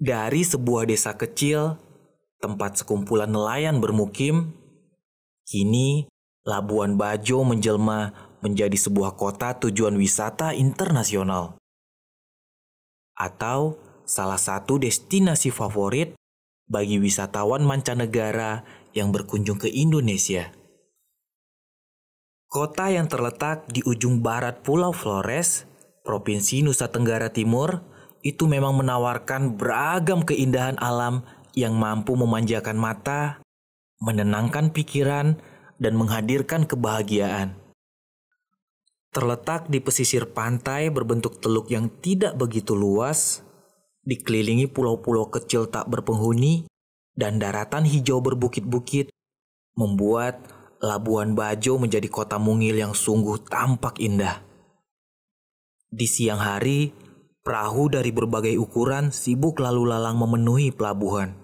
Dari sebuah desa kecil, tempat sekumpulan nelayan bermukim, kini Labuan Bajo menjelma menjadi sebuah kota tujuan wisata internasional. Atau salah satu destinasi favorit bagi wisatawan mancanegara yang berkunjung ke Indonesia. Kota yang terletak di ujung barat Pulau Flores, Provinsi Nusa Tenggara Timur, itu memang menawarkan beragam keindahan alam yang mampu memanjakan mata, menenangkan pikiran, dan menghadirkan kebahagiaan. Terletak di pesisir pantai berbentuk teluk yang tidak begitu luas, dikelilingi pulau-pulau kecil tak berpenghuni, dan daratan hijau berbukit-bukit, membuat Labuan Bajo menjadi kota mungil yang sungguh tampak indah. Di siang hari, perahu dari berbagai ukuran sibuk lalu lalang memenuhi pelabuhan,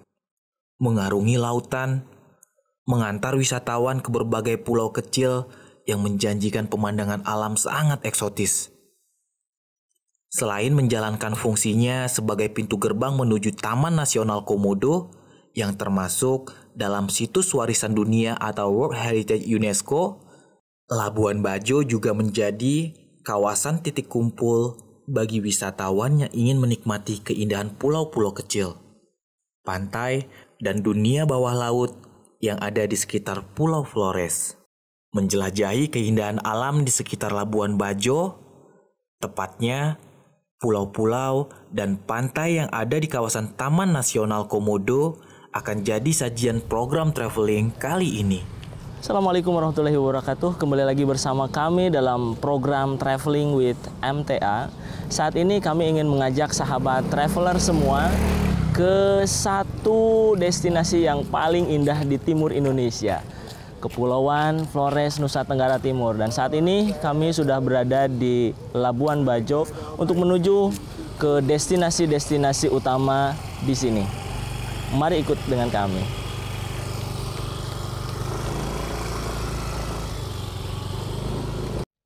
mengarungi lautan, mengantar wisatawan ke berbagai pulau kecil yang menjanjikan pemandangan alam sangat eksotis. Selain menjalankan fungsinya sebagai pintu gerbang menuju Taman Nasional Komodo yang termasuk dalam situs warisan dunia atau World Heritage UNESCO, Labuan Bajo juga menjadi kawasan titik kumpul bagi wisatawan yang ingin menikmati keindahan pulau-pulau kecil, pantai, dan dunia bawah laut yang ada di sekitar Pulau Flores. Menjelajahi keindahan alam di sekitar Labuan Bajo, tepatnya pulau-pulau dan pantai yang ada di kawasan Taman Nasional Komodo akan jadi sajian program traveling kali ini. Assalamualaikum warahmatullahi wabarakatuh. Kembali lagi bersama kami dalam program Traveling with MTA. Saat ini kami ingin mengajak sahabat traveler semua ke satu destinasi yang paling indah di timur Indonesia, Kepulauan Flores, Nusa Tenggara Timur. Dan saat ini kami sudah berada di Labuan Bajo untuk menuju ke destinasi-destinasi utama di sini. Mari ikut dengan kami.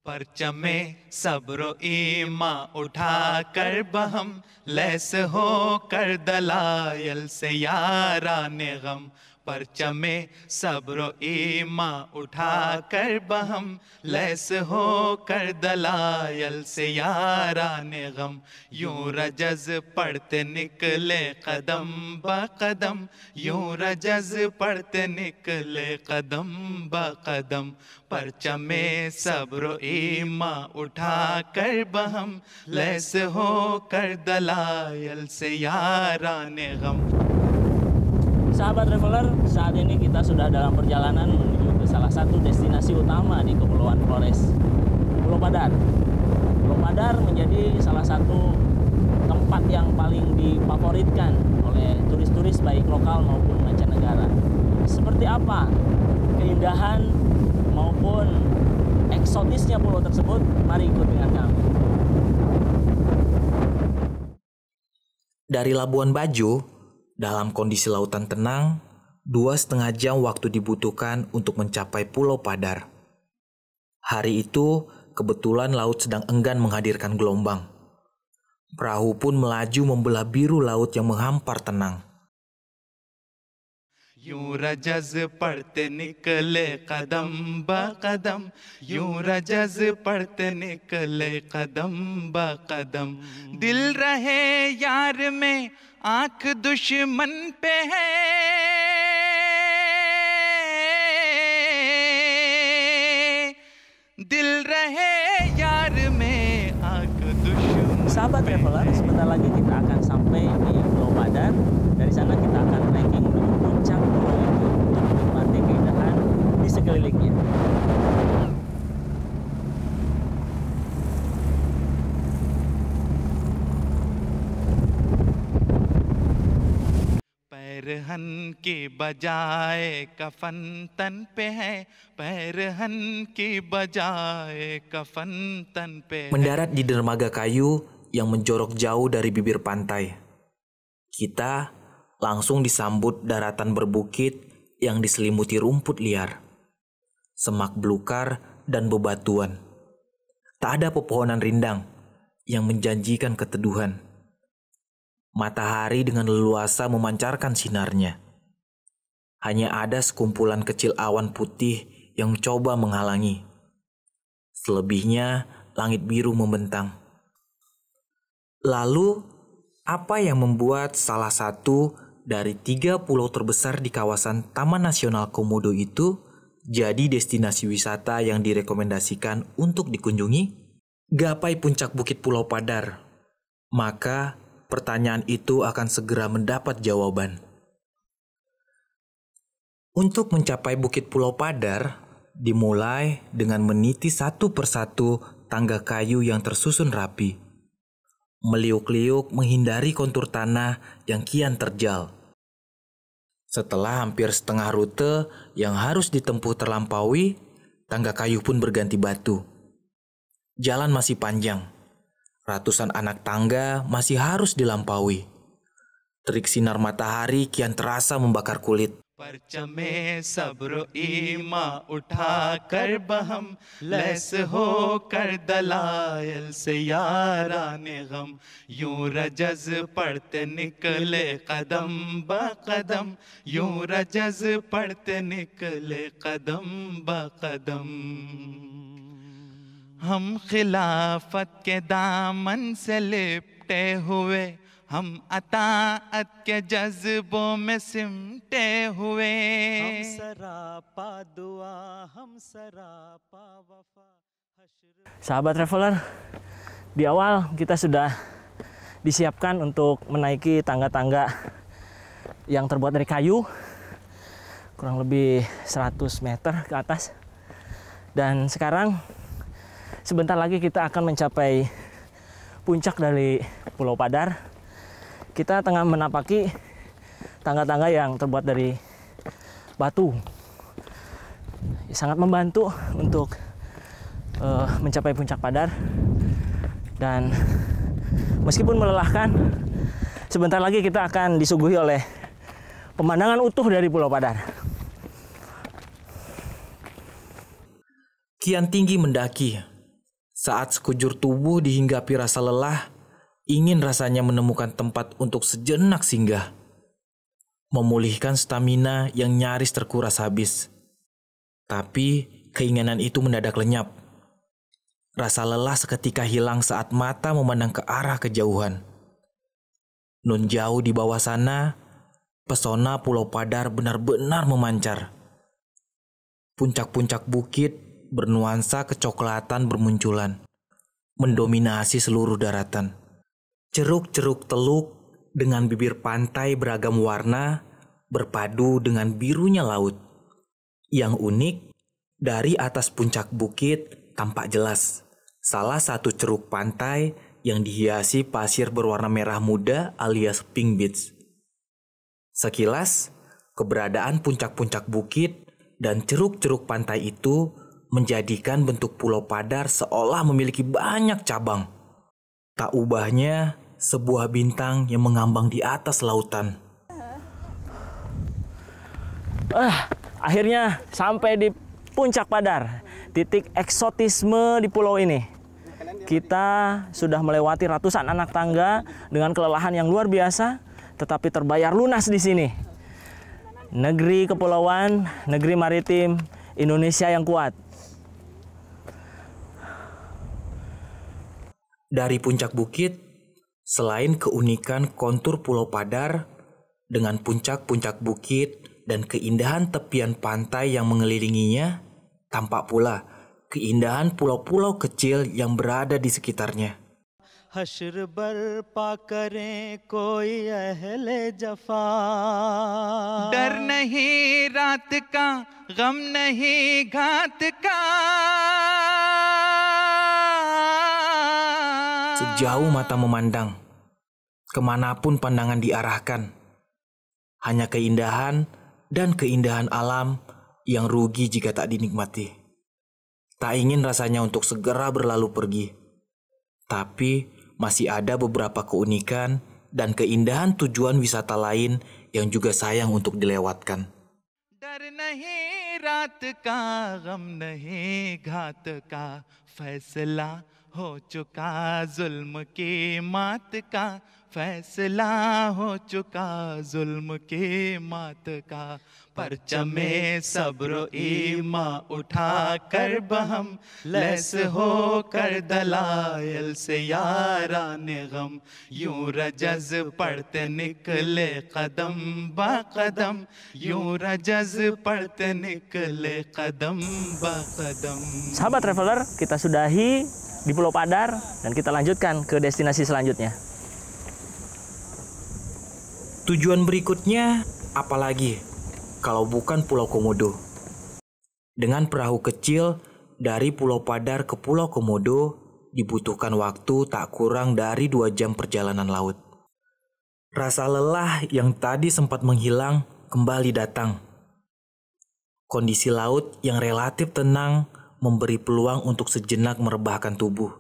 परचमे सब्रो ईमा उठा कर बहम लैस हो कर दलायल से यारा ने गम परचमे सब्रो ईमा उठा कर बहम लैस हो कर दलायल से यारा ने गम यूं रजज पढ़ते निकले कदम ब कदम यूं रजज पढ़ते निकले कदम ब कदम परचमे सब्रो ईमा उठा कर बहम लैस हो कर दलायल से यारा ने गम. Sahabat traveler, saat ini kita sudah dalam perjalanan menuju ke salah satu destinasi utama di Kepulauan Flores, Pulau Padar. Pulau Padar menjadi salah satu tempat yang paling difavoritkan oleh turis-turis baik lokal maupun mancanegara. Seperti apa keindahan maupun eksotisnya pulau tersebut? Mari ikut dengan kami. Dari Labuan Bajo, dalam kondisi lautan tenang, 2,5 jam waktu dibutuhkan untuk mencapai Pulau Padar. Hari itu, kebetulan laut sedang enggan menghadirkan gelombang. Perahu pun melaju membelah biru laut yang menghampar tenang. यूं रजज पढ़ते निकले कदम ब कदम यूं रजज पढ़ते निकले कदम ब कदम दिल रहे यार में आंख दुश्मन पे है दिल रहे यार में आंख दुश्मन. Sahabat traveler, sebentar lagi kita akan sampai di Pulau Padar. Dari sana kita akan trekking menuju puncak pulau itu untuk menikmati keindahan di sekelilingnya. पैरहन की बजाए कफन तन पे है पैरहन की बजाए कफन तन पे है. Mendarat di dermaga kayu yang menjorok jauh dari bibir pantai. Kita langsung disambut daratan berbukit yang diselimuti rumput liar, semak belukar, dan bebatuan. Tak ada pepohonan rindang yang menjanjikan keteduhan. Matahari dengan leluasa memancarkan sinarnya. Hanya ada sekumpulan kecil awan putih yang mencoba menghalangi. Selebihnya, langit biru membentang. Lalu, apa yang membuat salah satu dari 3 pulau terbesar di kawasan Taman Nasional Komodo itu jadi destinasi wisata yang direkomendasikan untuk dikunjungi? Gapai puncak Bukit Pulau Padar. Maka, pertanyaan itu akan segera mendapat jawaban. Untuk mencapai Bukit Pulau Padar, dimulai dengan meniti satu persatu tangga kayu yang tersusun rapi. Meliuk-liuk menghindari kontur tanah yang kian terjal. Setelah hampir setengah rute yang harus ditempuh terlampaui, tangga kayu pun berganti batu. Jalan masih panjang. Ratusan anak tangga masih harus dilampaui. Terik sinar matahari kian terasa membakar kulit. परचमे सब्र ईमा उठा कर बहम लैस हो कर दलायल से याराने गम यूं रजज पढ़ते निकले कदम ब कदम यूं रजज पढ़ते निकले कदम ब कदम हम खिलाफत के दामन से लिपटे हुए हम अताअत के जज्बों में सिमटे हुए हम सरापा दुआ हम सरापा वफा. Sahabat traveler, di awal kita sudah disiapkan untuk menaiki tangga-tangga yang terbuat dari kayu kurang lebih 100 meter ke atas. Dan sekarang sebentar lagi kita akan mencapai puncak dari Pulau Padar. Kita tengah menapaki tangga-tangga yang terbuat dari batu. Sangat membantu untuk mencapai puncak Padar. Dan meskipun melelahkan, sebentar lagi kita akan disuguhi oleh pemandangan utuh dari Pulau Padar. Kian tinggi mendaki. Saat sekujur tubuh dihinggapi rasa lelah, ingin rasanya menemukan tempat untuk sejenak singgah. Memulihkan stamina yang nyaris terkuras habis. Tapi keinginan itu mendadak lenyap. Rasa lelah seketika hilang saat mata memandang ke arah kejauhan. Nun jauh di bawah sana, pesona Pulau Padar benar-benar memancar. Puncak-puncak bukit bernuansa kecoklatan bermunculan, mendominasi seluruh daratan. Ceruk-ceruk teluk dengan bibir pantai beragam warna berpadu dengan birunya laut. Yang unik, dari atas puncak bukit tampak jelas salah satu ceruk pantai yang dihiasi pasir berwarna merah muda alias pink beach. Sekilas, keberadaan puncak-puncak bukit dan ceruk-ceruk pantai itu menjadikan bentuk Pulau Padar seolah memiliki banyak cabang. Tak ubahnya, sebuah bintang yang mengambang di atas lautan. Akhirnya sampai di puncak Padar, titik eksotisme di pulau ini. Kita sudah melewati ratusan anak tangga dengan kelelahan yang luar biasa, tetapi terbayar lunas di sini. Negeri kepulauan, negeri maritim, Indonesia yang kuat. Dari puncak bukit, selain keunikan kontur Pulau Padar dengan puncak-puncak bukit dan keindahan tepian pantai yang mengelilinginya, tampak pula keindahan pulau-pulau kecil yang berada di sekitarnya. हश्र बर्पा करें कोई अहले जफा डर नहीं रात का गम नहीं घात का. Sejauh mata memandang, kemanapun pandangan diarahkan, hanya keindahan dan keindahan alam yang rugi jika tak dinikmati. Tak ingin rasanya untuk segera berlalu pergi, tapi masih ada beberapa keunikan dan keindahan tujuan wisata lain yang juga sayang untuk dilewatkan. डर नहीं रात का गम नहीं घात का फैसला हो चुका जुल्म की मात का फैसला हो चुका जुल्म के मात का परचमे सब्र ईमा उठा कर बहम लैस हो कर दलायल से याराने गम यूं रजज पढ़ते निकले कदम बा कदम यूं रजज पढ़ते निकले कदम बा कदम. Sahabat traveler, kita sudahi di Pulau Padar dan kita lanjutkan ke destinasi selanjutnya. Tujuan berikutnya apalagi kalau bukan Pulau Komodo. Dengan perahu kecil dari Pulau Padar ke Pulau Komodo dibutuhkan waktu tak kurang dari 2 jam perjalanan laut. Rasa lelah yang tadi sempat menghilang kembali datang. Kondisi laut yang relatif tenang memberi peluang untuk sejenak merebahkan tubuh,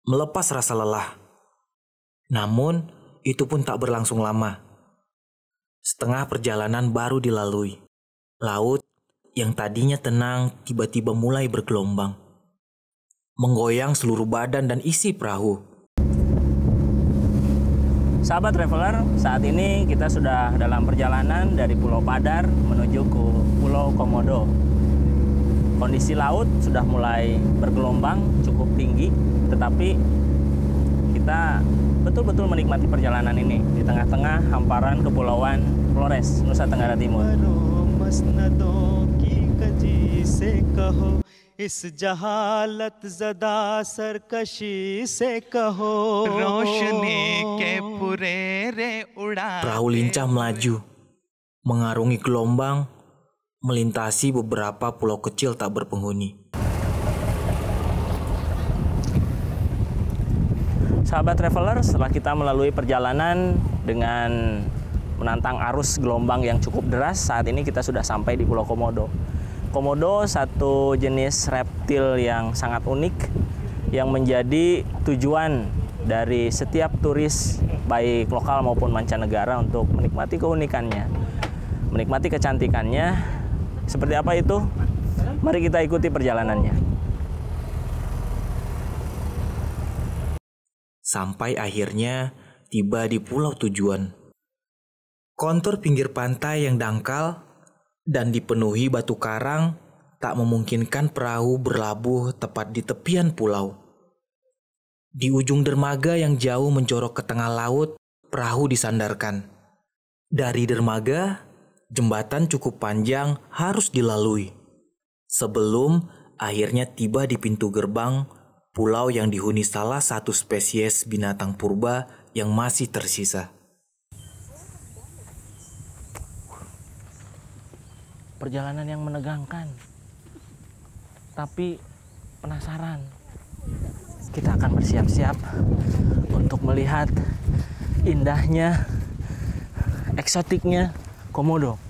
melepas rasa lelah. Namun, itu pun tak berlangsung lama. Setengah perjalanan baru dilalui. Laut yang tadinya tenang tiba-tiba mulai bergelombang, menggoyang seluruh badan dan isi perahu. Sahabat traveler, saat ini kita sudah dalam perjalanan dari Pulau Padar menuju ke Pulau Komodo. Kondisi laut sudah mulai bergelombang cukup tinggi, tetapi kita betul-betul menikmati perjalanan ini di tengah-tengah hamparan Kepulauan Flores, Nusa Tenggara Timur. इस जहालत ज़दा सरकशी से कहो रोशनी के फुरेरे उड़ा. Perahu lincah melaju, mengarungi gelombang, melintasi beberapa pulau kecil tak berpenghuni. Sahabat traveler, setelah kita melalui perjalanan dengan menantang arus gelombang yang cukup deras, saat ini kita sudah sampai di Pulau Komodo. Komodo satu jenis reptil yang sangat unik yang menjadi tujuan dari setiap turis baik lokal maupun mancanegara untuk menikmati keunikannya, menikmati kecantikannya. Seperti apa itu? Mari kita ikuti perjalanannya. Sampai akhirnya tiba di pulau tujuan. Kontur pinggir pantai yang dangkal dan dipenuhi batu karang tak memungkinkan perahu berlabuh tepat di tepian pulau. Di ujung dermaga yang jauh menjorok ke tengah laut, perahu disandarkan. Dari dermaga, jembatan cukup panjang harus dilalui. Sebelum akhirnya tiba di pintu gerbang pulau yang dihuni salah satu spesies binatang purba yang masih tersisa. Perjalanan yang menegangkan, tapi penasaran. Kita akan bersiap-siap untuk melihat indahnya, eksotiknya Komodo.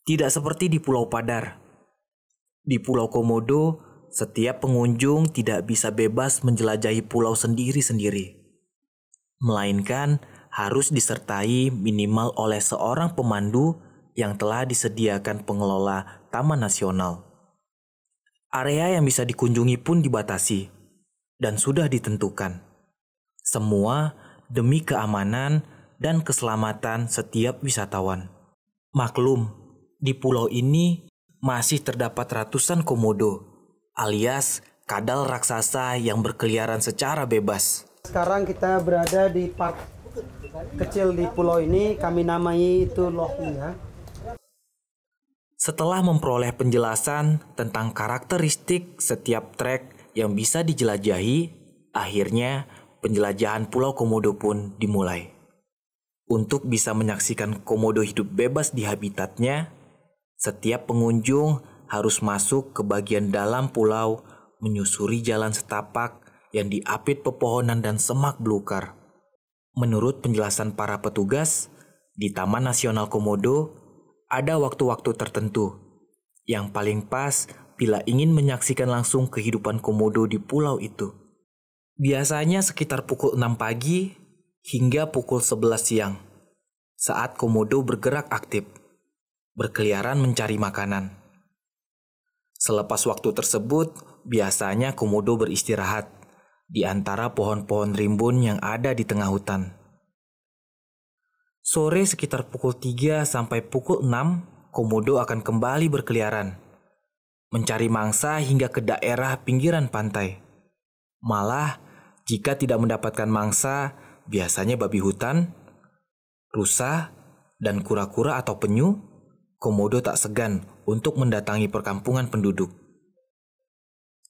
Tidak seperti di Pulau Padar. Di Pulau Komodo, setiap pengunjung tidak bisa bebas menjelajahi pulau sendiri-sendiri, melainkan harus disertai minimal oleh seorang pemandu yang telah disediakan pengelola Taman Nasional. Area yang bisa dikunjungi pun dibatasi dan sudah ditentukan. Semua demi keamanan dan keselamatan setiap wisatawan. Maklum, di pulau ini masih terdapat ratusan komodo, alias kadal raksasa yang berkeliaran secara bebas. Sekarang kita berada di part kecil di pulau ini, kami namai itu Lohi ya. Setelah memperoleh penjelasan tentang karakteristik setiap trek yang bisa dijelajahi, akhirnya penjelajahan Pulau Komodo pun dimulai. Untuk bisa menyaksikan komodo hidup bebas di habitatnya, setiap pengunjung harus masuk ke bagian dalam pulau menyusuri jalan setapak yang diapit pepohonan dan semak belukar. Menurut penjelasan para petugas, di Taman Nasional Komodo ada waktu-waktu tertentu yang paling pas bila ingin menyaksikan langsung kehidupan komodo di pulau itu. Biasanya sekitar pukul 6 pagi hingga pukul 11 siang, saat komodo bergerak aktif, berkeliaran mencari makanan. Selepas waktu tersebut, biasanya komodo beristirahat di antara pohon-pohon rimbun yang ada di tengah hutan. Sore sekitar pukul 3 sampai pukul 6, komodo akan kembali berkeliaran, mencari mangsa hingga ke daerah pinggiran pantai. Malah, jika tidak mendapatkan mangsa, biasanya babi hutan, rusa, dan kura-kura atau penyu, komodo tak segan untuk mendatangi perkampungan penduduk.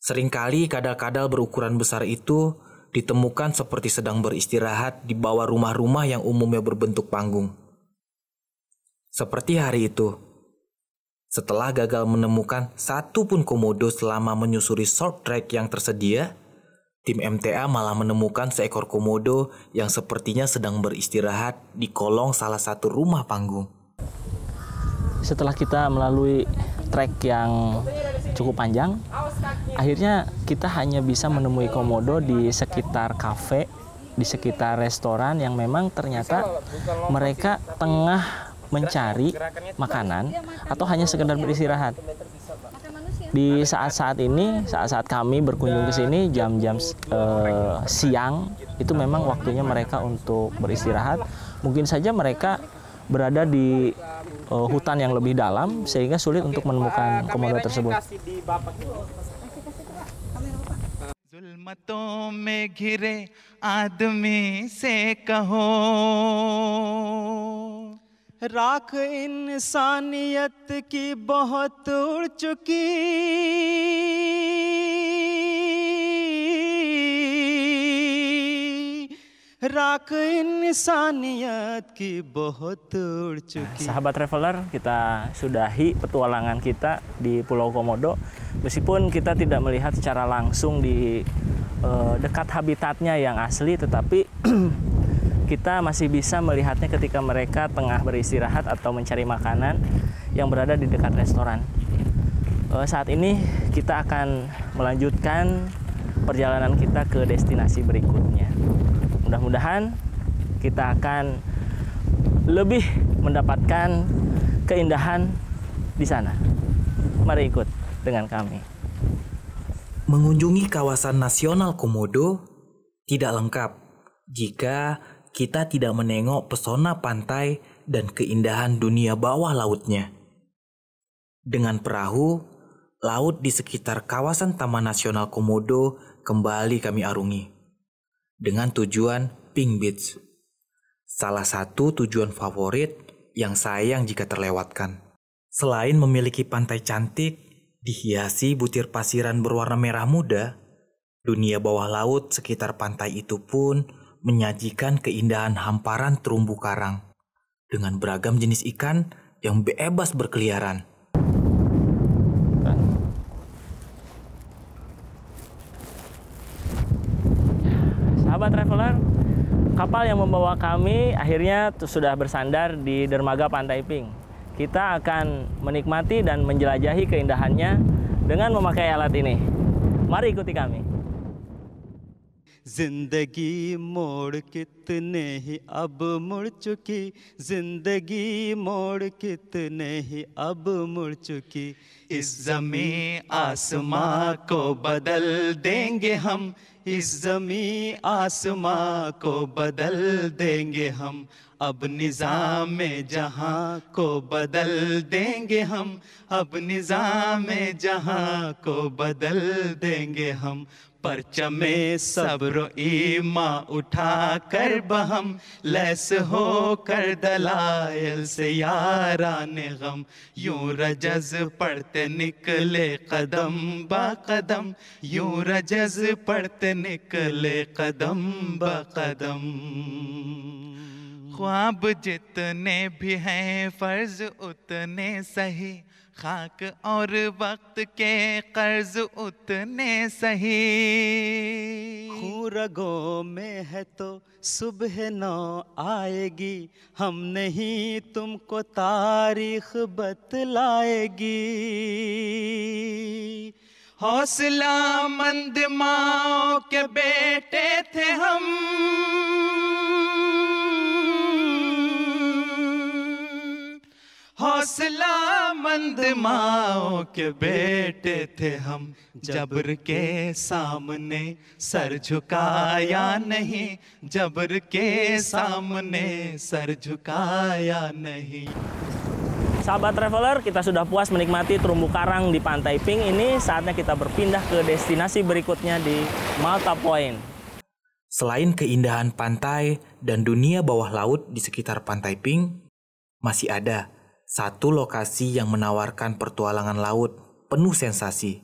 Seringkali kadal-kadal berukuran besar itu ditemukan seperti sedang beristirahat di bawah rumah-rumah yang umumnya berbentuk panggung. Seperti hari itu, setelah gagal menemukan satu pun komodo selama menyusuri short track yang tersedia, tim MTA malah menemukan seekor komodo yang sepertinya sedang beristirahat di kolong salah satu rumah panggung. Setelah kita melalui trek yang cukup panjang, akhirnya kita hanya bisa menemui komodo di sekitar kafe, di sekitar restoran yang memang ternyata mereka tengah mencari makanan atau hanya sekedar beristirahat. Di saat-saat ini, saat-saat kami berkunjung ke sini, jam-jam siang, itu memang waktunya mereka untuk beristirahat. Mungkin saja mereka berada di hutan yang lebih dalam sehingga sulit untuk menemukan komodo tersebut. जुल्मतों में घिरे आदमी से कहो राख इंसानियत की बहुत उड़ चुकी राख इंसानियत की बहुत उड़ चुकी. Sahabat traveler, kita sudahi petualangan kita di Pulau Komodo. Meskipun kita tidak melihat secara langsung di dekat habitatnya yang asli, tetapi kita masih bisa melihatnya ketika mereka tengah beristirahat atau mencari makanan yang berada di dekat restoran. Saat ini kita akan melanjutkan perjalanan kita ke destinasi berikutnya. Mudah-mudahan kita akan lebih mendapatkan keindahan di sana. Mari ikut dengan kami. Mengunjungi kawasan nasional Komodo tidak lengkap jika kita tidak menengok pesona pantai dan keindahan dunia bawah lautnya. Dengan perahu, laut di sekitar kawasan Taman Nasional Komodo kembali kami arungi. Dengan tujuan Pink Beach, salah satu tujuan favorit yang sayang jika terlewatkan. Selain memiliki pantai cantik, dihiasi butir pasiran berwarna merah muda, dunia bawah laut sekitar pantai itu pun menyajikan keindahan hamparan terumbu karang dengan beragam jenis ikan yang bebas berkeliaran. Sahabat traveler, kapal yang membawa kami akhirnya sudah bersandar di dermaga Pantai Pink. Kita akan menikmati dan menjelajahi keindahannya dengan memakai alat ini. Mari ikuti kami. जिंदगी मोड़ कितने ही अब मुड़ चुकी जिंदगी मोड़ कितने ही अब मुड़ चुकी इस ज़मीं आसमां को बदल देंगे हम इस ज़मीं आसमां को बदल देंगे हम अब निज़ाम जहां को बदल देंगे हम अब निज़ाम जहां को बदल देंगे हम परचमे सब्र ईमा उठा कर बहम लैस हो कर दलायल से याराने गम यूं रजज पढ़ते निकले कदम बा कदम यूं रजज पढ़ते निकले कदम बा कदम ख्वाब जितने भी हैं फर्ज उतने सही खाक और वक्त के कर्ज उतने सही खून रगों में है तो सुबह नौ आएगी हम नहीं तुमको तारीख बतलाएगी हौसला मंद माओ के बेटे थे हम हौसला मंद माओ के बेटे थे हम, जबर के सामने सर झुकाया नहीं, जबर के सामने सर झुकाया नहीं. Sahabat traveler, kita sudah puas menikmati terumbu karang di Pantai Pink. Ini saatnya kita berpindah ke destinasi berikutnya di Malta Point. Selain keindahan pantai dan dunia bawah laut di sekitar Pantai Pink, masih ada satu lokasi yang menawarkan pertualangan laut penuh sensasi,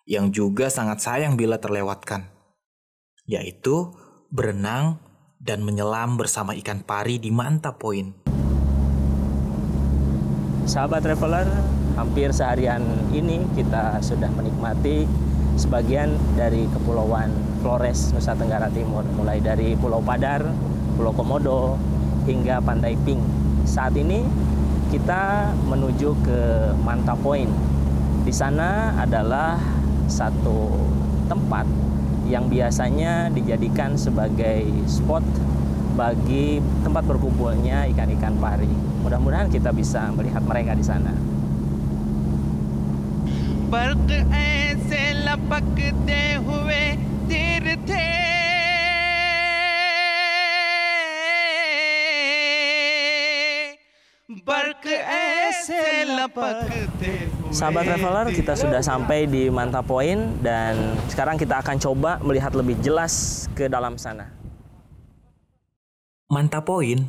yang juga sangat sayang bila terlewatkan, yaitu berenang dan menyelam bersama ikan pari di Manta Point. Sahabat traveler, hampir seharian ini kita sudah menikmati sebagian dari Kepulauan Flores, Nusa Tenggara Timur, mulai dari Pulau Padar, Pulau Komodo, hingga Pantai Pink. Saat ini kita menuju ke Manta Point. Di sana adalah satu tempat yang biasanya dijadikan sebagai spot bagi tempat berkumpulnya ikan-ikan pari. Mudah-mudahan kita bisa melihat mereka di sana. Barq ऐसे लपकते हुए तीर थे, बर्क ऐसे लपकते हुए. Sahabat traveler, kita sudah sampai di Manta Point dan sekarang kita akan coba melihat lebih jelas ke dalam sana. Manta Point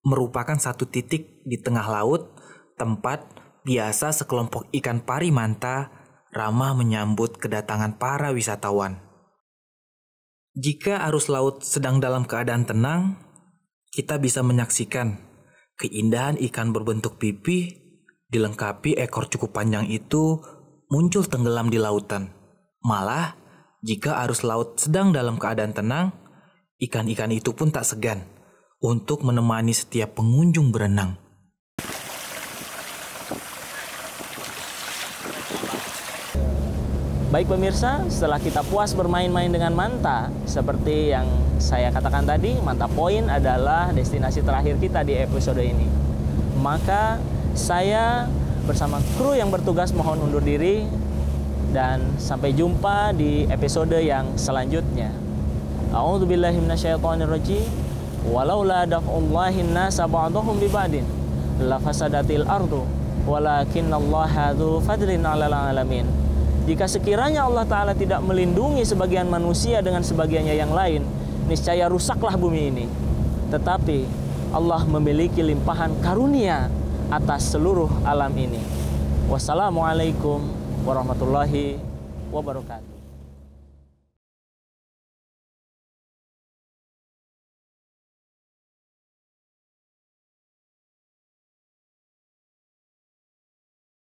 merupakan satu titik di tengah laut, tempat biasa sekelompok ikan pari manta ramah menyambut kedatangan para wisatawan. Jika arus laut sedang dalam keadaan tenang, kita bisa menyaksikan keindahan ikan berbentuk pipih dilengkapi ekor cukup panjang itu muncul tenggelam di lautan. Malah, jika arus laut sedang dalam keadaan tenang, ikan-ikan itu pun tak segan untuk menemani setiap pengunjung berenang. Baik pemirsa, setelah kita puas bermain-main dengan manta, seperti yang saya katakan tadi, Manta Point adalah destinasi terakhir kita di episode ini. Maka saya bersama kru yang bertugas mohon undur diri dan sampai jumpa di episode yang selanjutnya. A'udzubillahi minasyaitonirrajim. Walaula daf'ullahin nasa ba'dahum bi ba'din lafasadatil ardu walakinnallaha dzu fadlin 'alal 'alamin. Jika sekiranya Allah Ta'ala tidak melindungi sebagian manusia dengan sebagiannya yang lain, niscaya rusaklah bumi ini. Tetapi Allah memiliki limpahan karunia atas seluruh alam ini. Wassalamualaikum warahmatullahi wabarakatuh.